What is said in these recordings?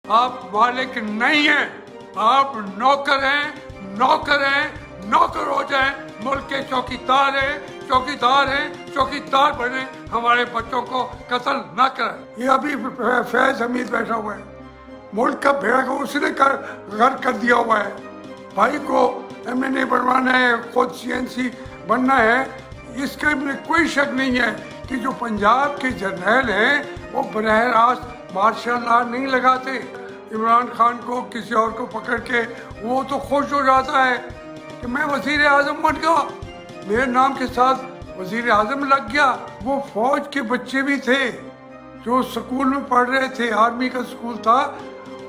आप मालिक नहीं हैं, आप नौकर हैं, नौकर हैं, नौकर हो जाएं, मुल्क के चौकीदार हैं, चौकीदार हैं, चौकीदार बने, हमारे बच्चों को कत्ल ना करें। ये अभी फैज हमीद बैठा हुआ है, मुल्क का भेड़ा को उसने घर कर दिया हुआ है। भाई को MNA बनवाना है, खुद CNC बनना है, इसके में कोई शक नहीं है कि जो पंजाब के जर्नैल हैं वो बरह रास्त मार्शल लॉ नहीं लगाते। इमरान खान को किसी और को पकड़ के वो तो खुश हो जाता है कि मैं वजीर आजम बन गया, मेरे नाम के साथ वजीर आजम लग गया। वो फौज के बच्चे भी थे जो स्कूल में पढ़ रहे थे, आर्मी का स्कूल था,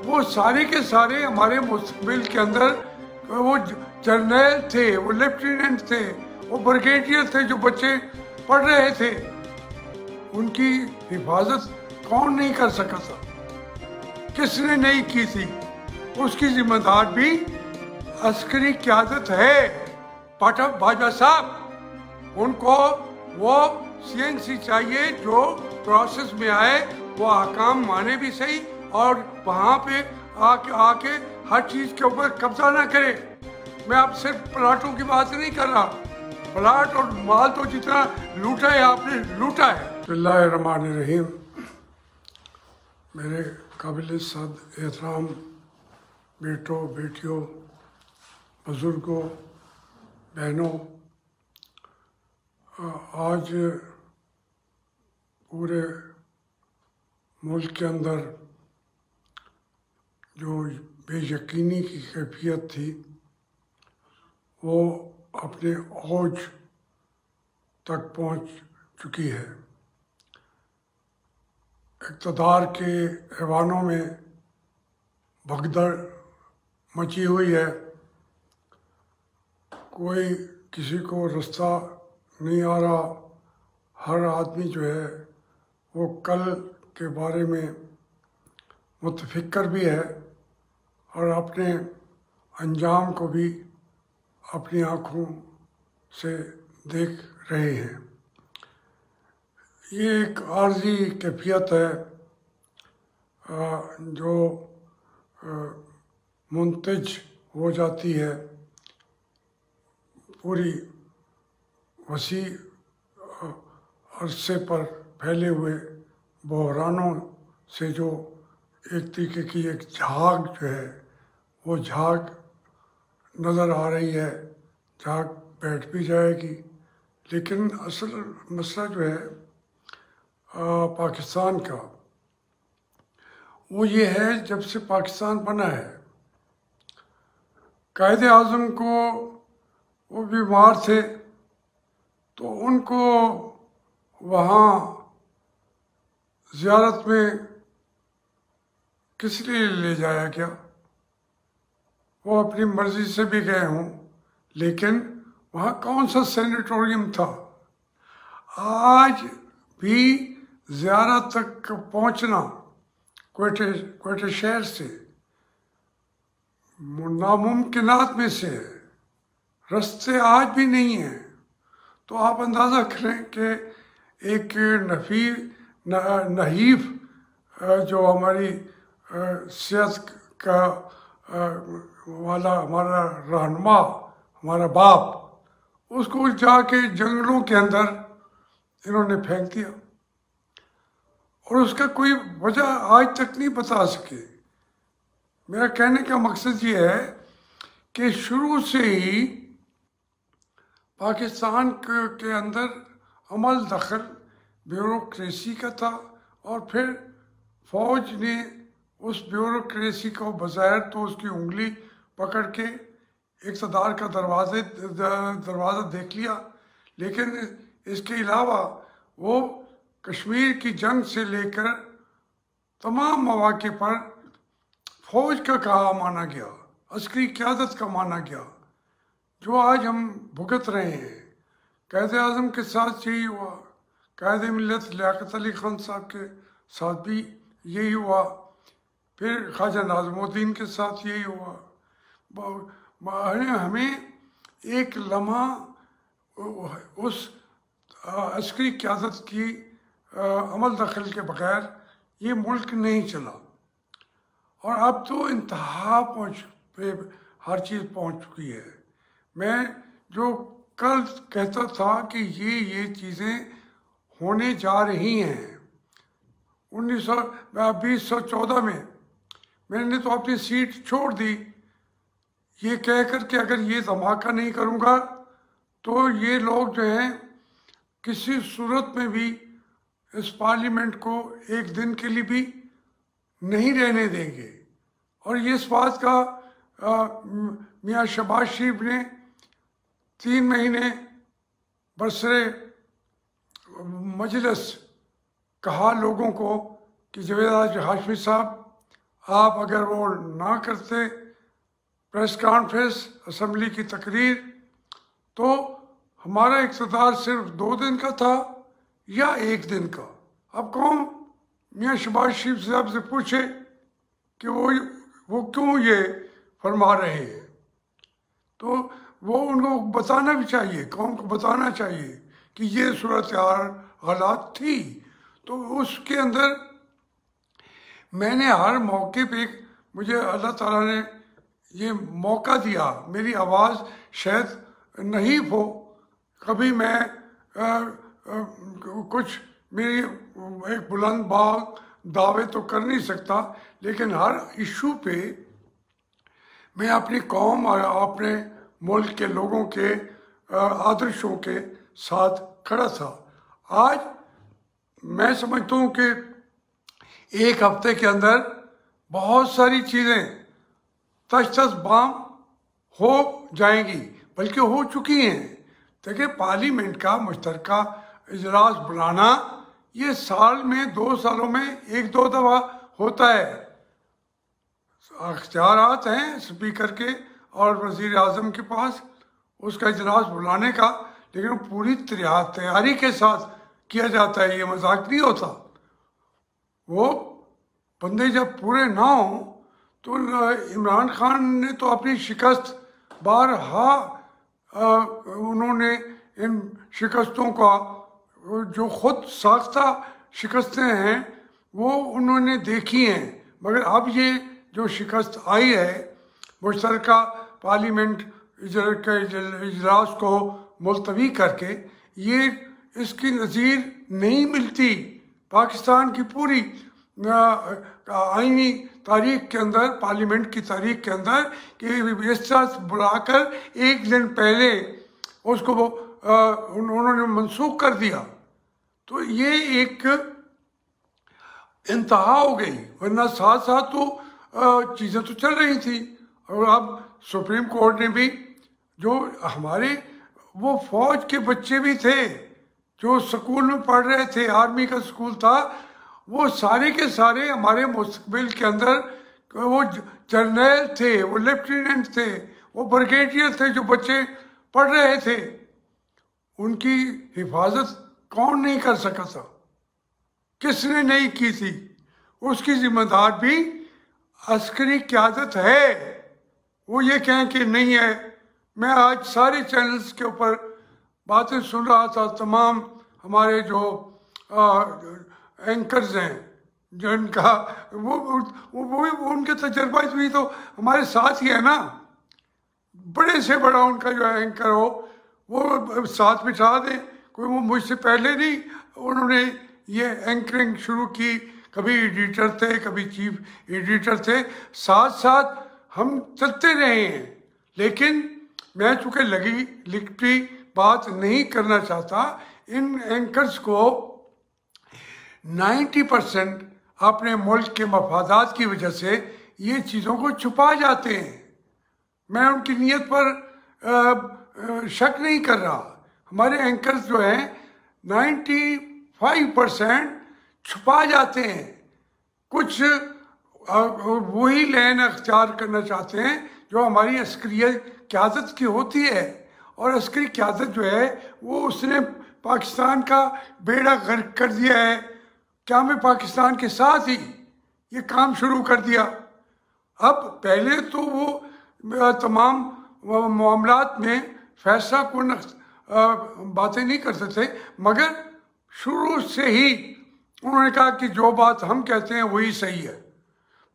वो सारे के सारे हमारे मुस्तकबिल के अंदर वो जर्नल थे, वो लेफ्टिनेंट थे, वो ब्रिगेडियर थे जो बच्चे पढ़ रहे थे। उनकी हिफाजत कौन नहीं कर सका था, किसने नहीं की थी, उसकी जिम्मेदार भी अस्करी क़यादत है। पाठक भाजपा साहब, उनको वो CNC चाहिए जो प्रोसेस में आए, वो अहकाम माने भी सही और वहाँ पे आके हर चीज़ के ऊपर कब्जा ना करे। मैं आप सिर्फ प्लाटों की बात नहीं कर रहा, प्लाट और माल तो जितना लूटा है आपने लूटा है। बिस्मिल्लाहिर्रहमानिर्रहीम। मेरे काबिल सद एहतराम बेटों, बेटियों, बुज़ुर्गों, बहनों, आज पूरे मुल्क के अंदर जो बेयकीनी की कैफियत थी वो अपने औज तक पहुंच चुकी है। इक़्तिदार के ऐवानों में भगदड़ मची हुई है, कोई किसी को रास्ता नहीं आ रहा, हर आदमी जो है वो कल के बारे में मुतफ़िक्र भी है और अपने अंजाम को भी अपनी आँखों से देख रहे हैं। ये एक आर्जी कैफियत है जो मुंतज हो जाती है पूरी वसी अरसे पर फैले हुए बहरानों से। जो एक तरीके की एक झाग जो है वो झाग नज़र आ रही है, झाग बैठ भी जाएगी, लेकिन असल मसला जो है पाकिस्तान का वो ये है, जब से पाकिस्तान बना है कायद आज़म को वो बीमार थे तो उनको वहाँ ज़ियारत में किस लिए ले जाया गया? वो अपनी मर्ज़ी से भी गए हों, लेकिन वहाँ कौन सा सेनेटोरियम था? आज भी ज़ियारत तक पहुँचना क्वेटे शहर से नामुमकिनात में से है, रास्ते आज भी नहीं हैं। तो आप अंदाज़ा करें कि एक नहीफ जो हमारी सियासत का वाला हमारा रहनुमा, हमारा बाप, उसको जाके जंगलों के अंदर इन्होंने फेंक दिया और उसका कोई वजह आज तक नहीं बता सके। मेरा कहने का मकसद ये है कि शुरू से ही पाकिस्तान के अंदर अमल दखल ब्यूरोक्रेसी का था और फिर फ़ौज ने उस ब्यूरोक्रेसी को बज़ाहिर तो उसकी उंगली पकड़ के इक़्तिदार का दरवाज़ा देख लिया, लेकिन इसके अलावा वो कश्मीर की जंग से लेकर तमाम मौक़े पर फ़ौज का कहा माना गया, अस्करी क़यादत का माना गया, जो आज हम भुगत रहे हैं। कायद आज़म के साथ यही हुआ, कायद मिल्लत लियाक़त अली ख़ान साहब के साथ भी यही हुआ, फिर ख्वाजा नाज़मुद्दीन के साथ यही हुआ। हमें एक लम्हा उस अस्करी क़यादत की अमल दखल के बगैर ये मुल्क नहीं चला और अब तो इंतहा पे हर चीज़ पहुंच चुकी है। मैं जो कल कहता था कि ये चीज़ें होने जा रही हैं, 2014 में मैंने तो अपनी सीट छोड़ दी ये कह कर के अगर ये धमाका नहीं करूँगा तो ये लोग जो हैं किसी सूरत में भी इस पार्लियामेंट को एक दिन के लिए भी नहीं रहने देंगे। और ये इस बात का मियाँ शहबाज शरीफ ने 3 महीने बरसरे मजलिस कहा लोगों को कि जावेद हाशमी साहब, आप अगर वो ना करते प्रेस कॉन्फ्रेंस, असम्बली की तकरीर, तो हमारा इक़्तिदार सिर्फ 2 दिन का था या 1 दिन का। अब कौन मियाँ शहबाज शरीफ साहब से पूछे कि वो क्यों ये फरमा रहे हैं, तो वो उनको बताना भी चाहिए, कौम को बताना चाहिए कि ये सूरत हालात थी। तो उसके अंदर मैंने हर मौके पे मुझे अल्लाह ताला ने ये मौका दिया, मेरी आवाज़ शायद नहीं हो, कभी मैं कुछ मेरी एक बुलंद बाग दावे तो कर नहीं सकता, लेकिन हर इशू पे मैं अपनी कौम और अपने मुल्क के लोगों के आदर्शों के साथ खड़ा था। आज मैं समझता हूँ कि 1 हफ्ते के अंदर बहुत सारी चीज़ें तश बाम हो जाएंगी, बल्कि हो चुकी हैं। देखिए, पार्लियामेंट का मुश्तरका इजलास बुलाना ये साल में 2 सालों में 1-2 दफ़ा होता है। अख्तियारात हैं स्पीकर के और वज़ीर आज़म के पास उसका इजलास बुलाने का, लेकिन पूरी तैयारी के साथ किया जाता है, ये मजाक नहीं होता। वो बंदे जब पूरे ना हों तो इमरान खान ने तो अपनी शिकस्त बारहा उन्होंने इन शिकस्तों का जो खुद साख्ता शिकस्तें हैं वो उन्होंने देखी हैं, मगर अब ये जो शिकस्त आई है मुश्तरका पार्लियामेंट के इजलास को मुलतवी करके, ये इसकी नज़ीर नहीं मिलती पाकिस्तान की पूरी आईनी तारीख के अंदर, पार्लियामेंट की तारीख के अंदर, कि इस तरह बुलाकर 1 दिन पहले उसको उन्होंने मनसूख कर दिया। तो ये एक इंतहा हो गई, वरना साथ साथ तो चीज़ें तो चल रही थी। और अब सुप्रीम कोर्ट ने भी जो हमारे वो फौज के बच्चे भी थे जो स्कूल में पढ़ रहे थे, आर्मी का स्कूल था, वो सारे के सारे हमारे मुस्तकबिल के अंदर वो जर्नल थे, वो लेफ्टिनेंट थे, वो ब्रिगेडियर थे, जो बच्चे पढ़ रहे थे, उनकी हिफाजत कौन नहीं कर सका था, किसने नहीं की थी, उसकी जिम्मेदार भी अस्करी क़यादत है। वो ये कहें कि नहीं है। मैं आज सारे चैनल्स के ऊपर बातें सुन रहा था, तमाम हमारे जो एंकर्स हैं जिनका वो उनके तजर्बा भी तो हमारे साथ ही है ना, बड़े से बड़ा उनका जो एंकर हो वो साथ बिठा दें। कोई वो मुझसे पहले नहीं उन्होंने ये एंकरिंग शुरू की, कभी एडिटर थे, कभी चीफ एडिटर थे, साथ साथ हम चलते रहे हैं। लेकिन मैं चूँकि लिखती बात नहीं करना चाहता, इन एंकर्स को 90% अपने मुल्क के मफादात की वजह से ये चीज़ों को छुपा जाते हैं। मैं उनकी नीयत पर शक नहीं कर रहा। हमारे एंकर्स जो हैं 95% छुपा जाते हैं, कुछ वही लाइन अख्तियार करना चाहते हैं जो हमारी अस्करी क़यादत की होती है। और अस्करी क़यादत जो है वो उसने पाकिस्तान का बेड़ा गर्क कर दिया है, क्या मैं पाकिस्तान के साथ ही ये काम शुरू कर दिया। अब पहले तो वो तमाम मामलात में फैसला कुन बातें नहीं करते थे, मगर शुरू से ही उन्होंने कहा कि जो बात हम कहते हैं वही सही है।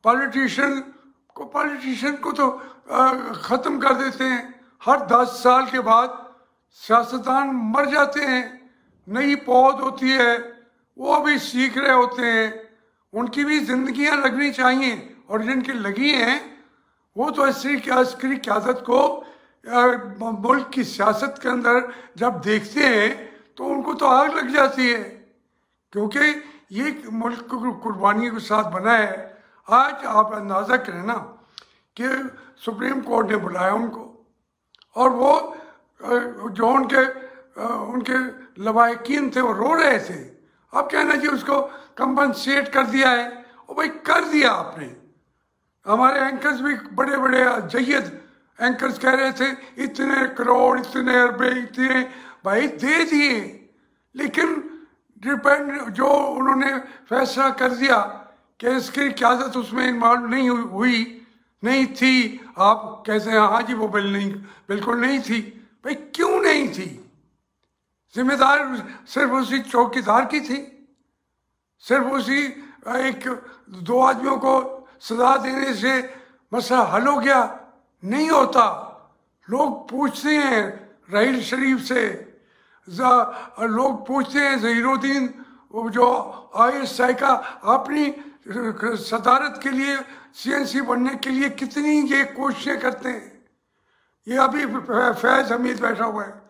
पॉलिटिशियन को तो ख़त्म कर देते हैं। हर 10 साल के बाद सियासतदान मर जाते हैं, नई पौध होती है, वो भी सीख रहे होते हैं, उनकी भी जिंदगियां लगनी चाहिए। और जिनकी लगी हैं वो तो अस्करी क़यादत को मुल्क की सियासत के अंदर जब देखते हैं तो उनको तो आग लग जाती है, क्योंकि ये मुल्क कुर्बानी के साथ बना है। आज आप अंदाज़ा करें ना कि सुप्रीम कोर्ट ने बुलाया उनको, और वो जो उनके लवाहिकीन थे वो रो रहे थे। अब कहना जी उसको कंपनसेट कर दिया है, और भाई कर दिया आपने। हमारे एंकर्स भी बड़े बड़े जय्यद एंकर्स कह रहे थे इतने करोड़, इतने अरबे, इतने, भाई दे दिए। लेकिन डिपेंड जो उन्होंने फैसला कर दिया कि इसकी क़यादत उसमें इन्वॉल्व नहीं थी, आप कहते हैं हाँ जी वो बिल्कुल नहीं थी। भाई क्यों नहीं थी? जिम्मेदार सिर्फ उसी चौकीदार की थी, सिर्फ उसी एक दो आदमियों को सजा देने से मसला हल हो गया? नहीं होता। लोग पूछते हैं राहील शरीफ से, लोग पूछते हैं ज़हीरुद्दीन जो ISI का अपनी सदारत के लिए CNC बनने के लिए कितनी ये कोशिशें करते हैं। ये अभी फैज़ हमीद बैठा हुआ है,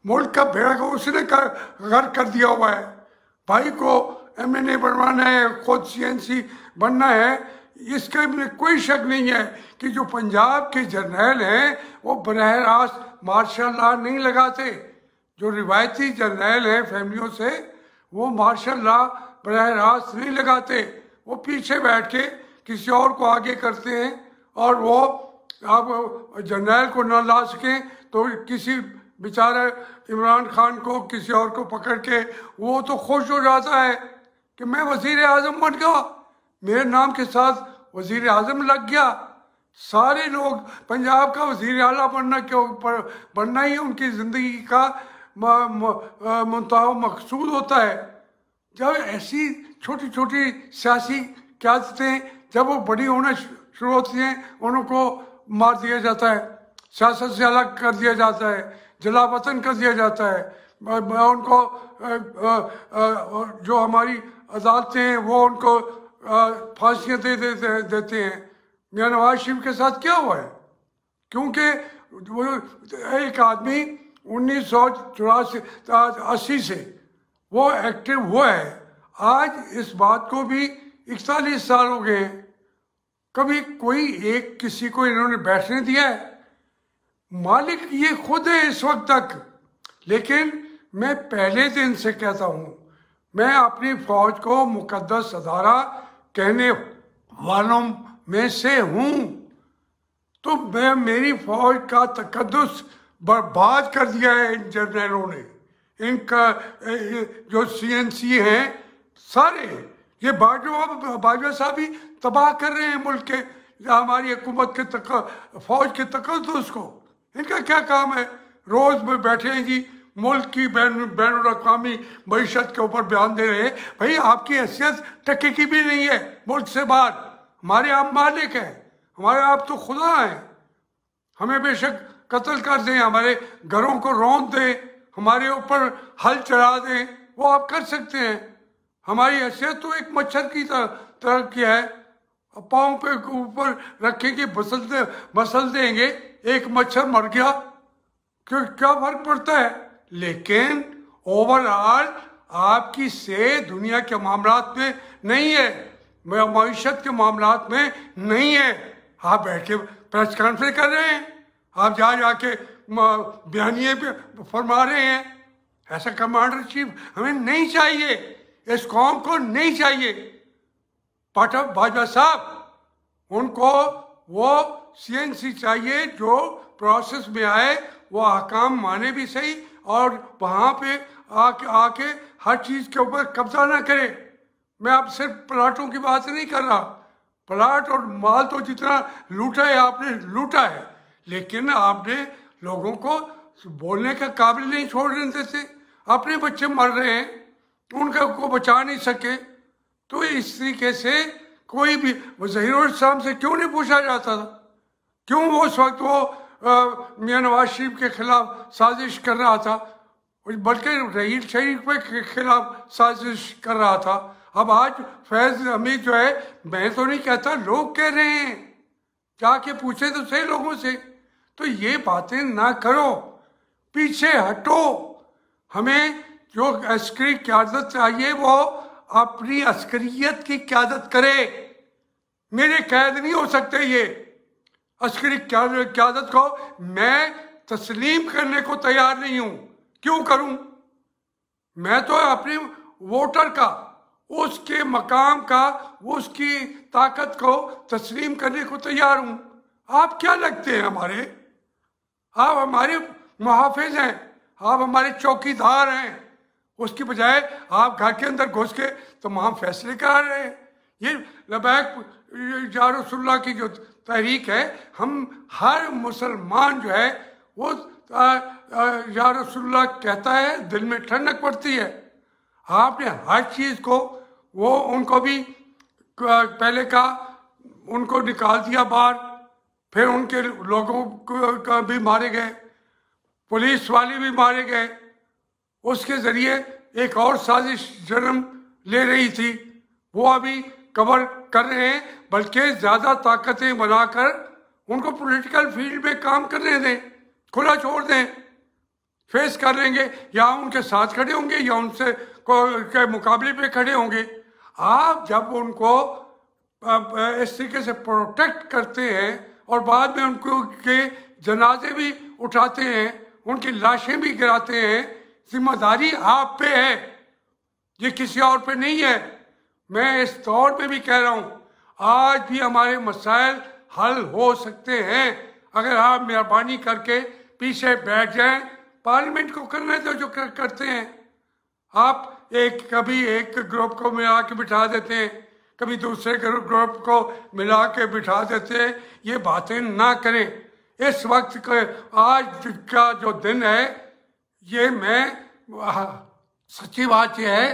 मुल्क का बेड़ा को उसने गर्क कर दिया हुआ है। भाई को MNA बनवाना है, खुद CNC बनना है, इसके में कोई शक नहीं है कि जो पंजाब के जर्नैल हैं वो बरह रास्त मार्शल लॉ नहीं लगाते। जो रिवायती जर्नैल हैं फैमिलियों से, वो मार्शल लॉ बरह रास्त नहीं लगाते। वो पीछे बैठ के किसी और को आगे करते हैं, और वो आप जर्नैल को ना ला सकें तो किसी बेचारा इमरान खान को, किसी और को पकड़ के वो तो खुश हो जाता है कि मैं वज़ीर आज़म बन गया, मेरे नाम के साथ वज़ीर आज़म लग गया। सारे लोग पंजाब का वज़ीर आला बनना ही उनकी ज़िंदगी का मकसूद होता है। जब ऐसी छोटी छोटी सियासी क़यादतें जब वो बड़ी होना शुरू होती हैं, उनको मार दिया जाता है, सियासत से अलग कर दिया जाता है, जलावतन कर दिया जाता है। उनको जो हमारी अदालतें हैं वो उनको फांसियाँ देते हैं। मियां नवाज शरीफ के साथ क्या हुआ है? क्योंकि वो एक आदमी 1980 से वो एक्टिव हुआ है। आज इस बात को भी 41 साल हो गए हैं, कभी कोई एक किसी को इन्होंने बैठने दिया है? मालिक ये खुद है इस वक्त तक। लेकिन मैं पहले दिन से कहता हूँ, मैं अपनी फौज को मुकद्दस अदारा कहने वालों में से हूँ। तो मैं मेरी फौज का तकद्दुस बर्बाद कर दिया है इन जर्नैलों ने। इनका जो CNC हैं सारे, ये बाजवा साहब ही तबाह कर रहे हैं मुल्क के, हमारी हुकूमत के फौज के तकद्दुस को। इनका क्या काम है? रोज़ में बैठे हैं जी, मुल्क की बैनुल-अक़वामी मईशत के ऊपर बयान दे रहे हैं। भाई आपकी हैसियत टके की भी नहीं है मुल्क से बाहर। हमारे आप मालिक हैं, हमारे आप तो खुदा हैं। हमें बेशक कत्ल कर दें, हमारे घरों को रौंद दें, हमारे ऊपर हल चढ़ा दें, वो आप कर सकते हैं। हमारी हैसियत तो एक मच्छर की तरह की है, पाँव पे ऊपर रखेंगे, मसल देंगे, एक मच्छर मर गया, क्या फर्क पड़ता है? लेकिन ओवरऑल आपकी सेहत दुनिया के मामलात में नहीं है, मईशत के मामलात में नहीं है। आप बैठ के प्रेस कॉन्फ्रेंस कर रहे हैं, आप जाके बयानिए पे फरमा रहे हैं। ऐसा कमांडर चीफ हमें नहीं चाहिए, इस कौम को नहीं चाहिए। पाठक बाजवा साहब, उनको वो CNC चाहिए जो प्रोसेस में आए, वो अहकाम माने भी सही, और वहाँ पे आके हर चीज़ के ऊपर कब्जा ना करे। मैं अब सिर्फ प्लाटों की बात नहीं कर रहा, प्लाट और माल तो जितना लूटा है आपने लूटा है, लेकिन आपने लोगों को बोलने का काबिल नहीं छोड़ने देते। अपने बच्चे मर रहे हैं, उनका को बचा नहीं सके। तो इस तरीके से कोई भी ज़हीरुल इस्लाम से क्यों नहीं पूछा जाता था? क्यों उस वक्त वो मियाँ नवाज शरीफ के खिलाफ साजिश कर रहा था, बल्कि रहील शरीफ के खिलाफ साजिश कर रहा था? अब आज फैज हमीद जो है, मैं तो नहीं कहता, लोग कह रहे हैं, जाके पूछे तो सही लोगों से। तो ये बातें ना करो, पीछे हटो। हमें जो अस्करी क़यादत चाहिए वो अपनी अस्करियत की क़यादत करे। मेरे कैद नहीं हो सकते ये। अस्करी क़यादत को मैं तस्लीम करने को तैयार नहीं हूं। क्यों करूं? मैं तो अपने वोटर का, उसके मकाम का, उसकी ताकत को तस्लीम करने को तैयार हूं। आप क्या लगते हैं हमारे? आप हमारे मुहाफिज हैं, आप हमारे चौकीदार हैं। उसकी बजाय आप घर के अंदर घुस के तमाम फैसले करा रहे हैं। ये लबैक या रसूलुल्लाह की जो तहरीक है, हम हर मुसलमान जो है वो या रसूलुल्लाह कहता है, दिल में ठंडक पड़ती है। आपने हर चीज़ को, वो उनको भी पहले का उनको निकाल दिया बाहर, फिर उनके लोगों को भी मारे गए, पुलिस वाले भी मारे गए। उसके ज़रिए एक और साजिश जन्म ले रही थी, वो अभी कवर कर रहे हैं। बल्कि ज़्यादा ताकतें बनाकर उनको पॉलिटिकल फील्ड में काम करने दें, खुला छोड़ दें, फेस कर लेंगे, या उनके साथ खड़े होंगे या उनसे के मुकाबले पे खड़े होंगे। आप जब उनको इस तरीके से प्रोटेक्ट करते हैं और बाद में उनको के जनाजे भी उठाते हैं, उनकी लाशें भी गिराते हैं, जिम्मेदारी आप पे है, ये किसी और पे नहीं है। मैं इस दौर में भी कह रहा हूँ, आज भी हमारे मसाइल हल हो सकते हैं अगर आप मेहरबानी करके पीछे बैठ जाएं। पार्लियामेंट को करने दो जो करते हैं। आप कभी एक ग्रुप को मिला के बिठा देते हैं, कभी दूसरे ग्रुप को मिला के बिठा देते हैं। ये बातें ना करें। इस वक्त का आज का जो दिन है, ये मैं सच्ची बात यह है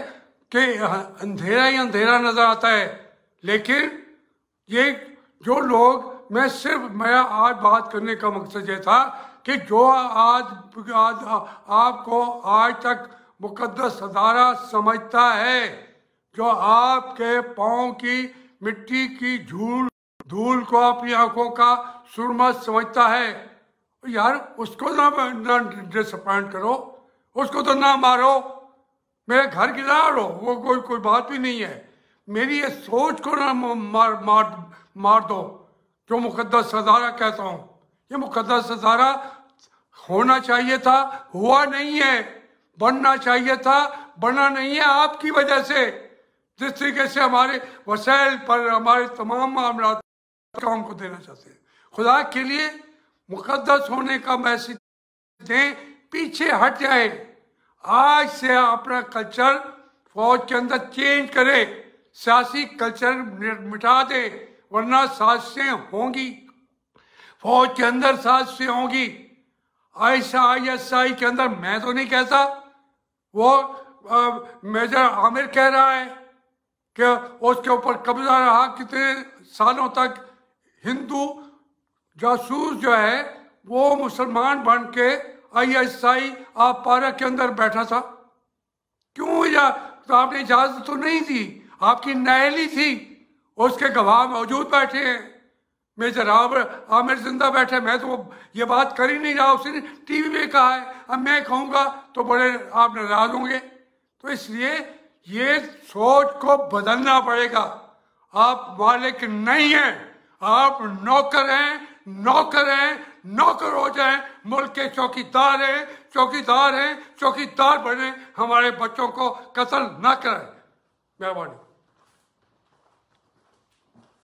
कि अंधेरा ही अंधेरा नजर आता है। लेकिन ये जो लोग, मेरा आज बात करने का मकसद ये था कि जो आज आपको आज तक मुकद्दस अदारा समझता है, जो आपके पाँव की मिट्टी की धूल को अपनी आंखों का सुरमा समझता है, यार उसको ना डिसअपॉइंट करो, उसको तो ना मारो, मेरे घर की ना लो, वो कोई बात भी नहीं है। मेरी ये सोच को ना मार दो जो मुकद्दस अदारा कहता हूँ। ये मुकद्दस अदारा होना चाहिए था, हुआ नहीं है। बनना चाहिए था, बना नहीं है आपकी वजह से। जिस तरीके से हमारे वसाइल पर हमारे तमाम मामला काम को देना चाहते हैं, खुदा के लिए मुकद्दस होने का मैसेज दें, पीछे हट जाए। आज से अपना कल्चर फौज के अंदर चेंज करे, सियासी कल्चर मिटा दे, वरना साजिशें होंगी, फौज के अंदर साजिशें होंगी। ISI के अंदर मैं तो नहीं कहता, वो मेजर आमिर कह रहा है कि उसके ऊपर कब्जा रहा कितने सालों तक। हिंदू जासूस जो है वो मुसलमान बन के ISI आप पारा के अंदर बैठा था। क्यों? या तो आपने इजाजत तो नहीं दी, आपकी नाअहली थी, उसके गवाह मौजूद बैठे हैं। मेजर आमिर जिंदा बैठे, मैं तो ये बात कर ही नहीं रहा, उसने टीवी में कहा है। अब मैं कहूँगा तो बड़े आप नाराज होंगे। तो इसलिए ये सोच को बदलना पड़ेगा। आप मालिक नहीं हैं, आप नौकर हैं, नौकर हैं, नौकर हो जाएं, मुल्क के चौकीदार हैं, चौकीदार हैं, चौकीदार बने, हमारे बच्चों को कत्ल ना करें। मेहरबानी।